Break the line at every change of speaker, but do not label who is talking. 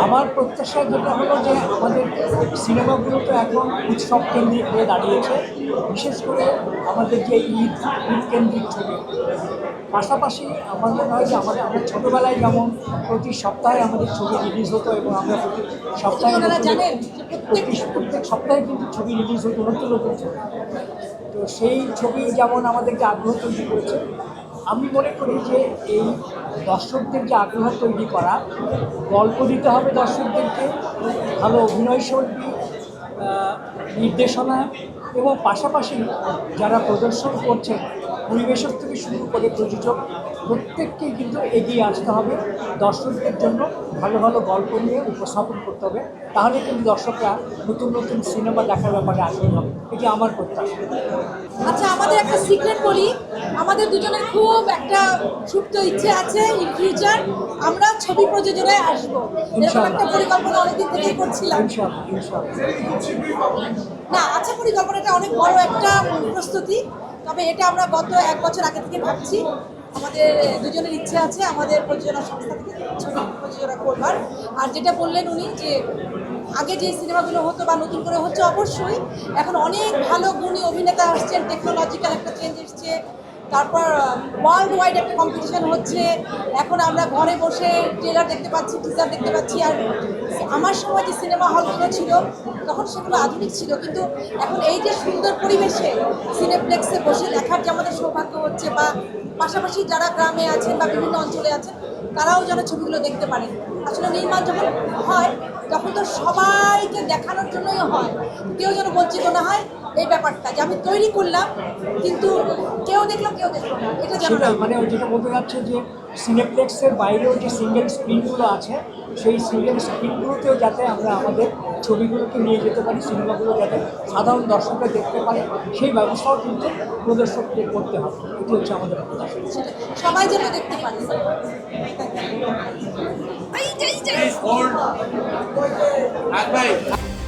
আমার প্রত্যাশা যেটা হলো যে আমাদের সিনেমাগুলো তো এখন উৎসব কেন্দ্রিক হয়ে দাঁড়িয়েছে, বিশেষ করে আমাদের যে ঈদ ঈদ কেন্দ্রিক ছবি। পাশাপাশি আমার মনে হয় যে আমরা ছোটোবেলায় যেমন প্রতি সপ্তাহে আমাদের ছবি রিলিজ হতো এবং আমরা প্রতি সপ্তাহে প্রত্যেক সপ্তাহে কিন্তু ছবি রিলিজ হতো, নতুন নতুন ছবি। তো সেই ছবি যেমন আমাদেরকে আগ্রহ তৈরি করেছে, আমি মনে করি যে এই দর্শকদের যে আগ্রহ তৈরি করা, গল্প দিতে হবে দর্শকদেরকে, ভালো অভিনয়শিল্পী, নির্দেশনা এবং পাশাপাশি যারা প্রদর্শন করছেন পরিবেশক থেকে শুরু করে প্রযোজক প্রত্যেককেই কিন্তু এগিয়ে আসতে হবে দর্শকদের জন্য, ভালো ভালো গল্প নিয়ে উপস্থাপন করতে হবে। তাহলে কিন্তু দর্শকরা নতুন নতুন সিনেমা দেখার ব্যাপারে আগ্রহী হবে, এটি আমার প্রত্যাশা।
আচ্ছা, আমাদের একটা সিক্রেট বলি, আমাদের দুজনের খুব একটা সুপ্ত ইচ্ছে আছে ইন ফিউচার আমরা ছবি প্রযোজনায় আসবো, এরকম একটা পরিকল্পনা অনেকদিন থেকেই করছিলাম।
ইনশাআল্লাহ, ইনশাআল্লাহ।
না, আচ্ছা, পরিকল্পনাটা অনেক বড় একটা প্রস্তুতি, তবে এটা আমরা গত 1 বছর আগে থেকে ভাবছি। আমাদের দুজনের ইচ্ছে আছে আমাদের প্রযোজনা সংস্থা থেকে ছবি প্রযোজনা করবার। আর যেটা বললেন উনি যে আগে যে সিনেমাগুলো হতো বা নতুন করে হচ্ছে, অবশ্যই এখন অনেক ভালো গুণী অভিনেতা আসছেন, টেকনোলজিক্যাল একটা চেঞ্জ এসছে, তারপর ওয়ার্ল্ড ওয়াইড একটা কম্পিটিশন হচ্ছে। এখন আমরা ঘরে বসে ট্রেলার দেখতে পাচ্ছি, টিজার দেখতে পাচ্ছি। আর আমার সময় যে সিনেমা হলগুলো ছিল তখন সেগুলো আধুনিক ছিল, কিন্তু এখন এই যে সুন্দর পরিবেশে সিনেপ্লেক্সে বসে দেখার যে আমাদের সৌভাগ্য হচ্ছে, বা পাশাপাশি যারা গ্রামে আছেন বা বিভিন্ন অঞ্চলে আছেন তারাও যেন ছবিগুলো দেখতে পারেন। আসলে নির্মাণ যখন হয় তখন তো সবাইকে দেখানোর জন্যই হয়, কেউ যেন বঞ্চিত না হয়। এই ব্যাপারটা যে আমি তৈরি করলাম কিন্তু কেউ দেখলো না, এটা যেন
সেটাই, মানে যেটা বলতে যাচ্ছে যে সিনেপ্লেক্সের বাইরেও যে সিঙ্গেল স্ক্রিনগুলো আছে, সেই সিঙ্গেল স্ক্রিনগুলোতেও যাতে আমরা আমাদের ছবিগুলোকে নিয়ে যেতে পারি, সিনেমাগুলো যাতে সাধারণ দর্শকরা দেখতে পারে, সেই ব্যবস্থাও কিন্তু প্রদর্শকদের করতে হবে। এটি হচ্ছে আমাদের প্রত্যাশা।
সবাই যেন দেখতে পারে।
Please hold. And wait.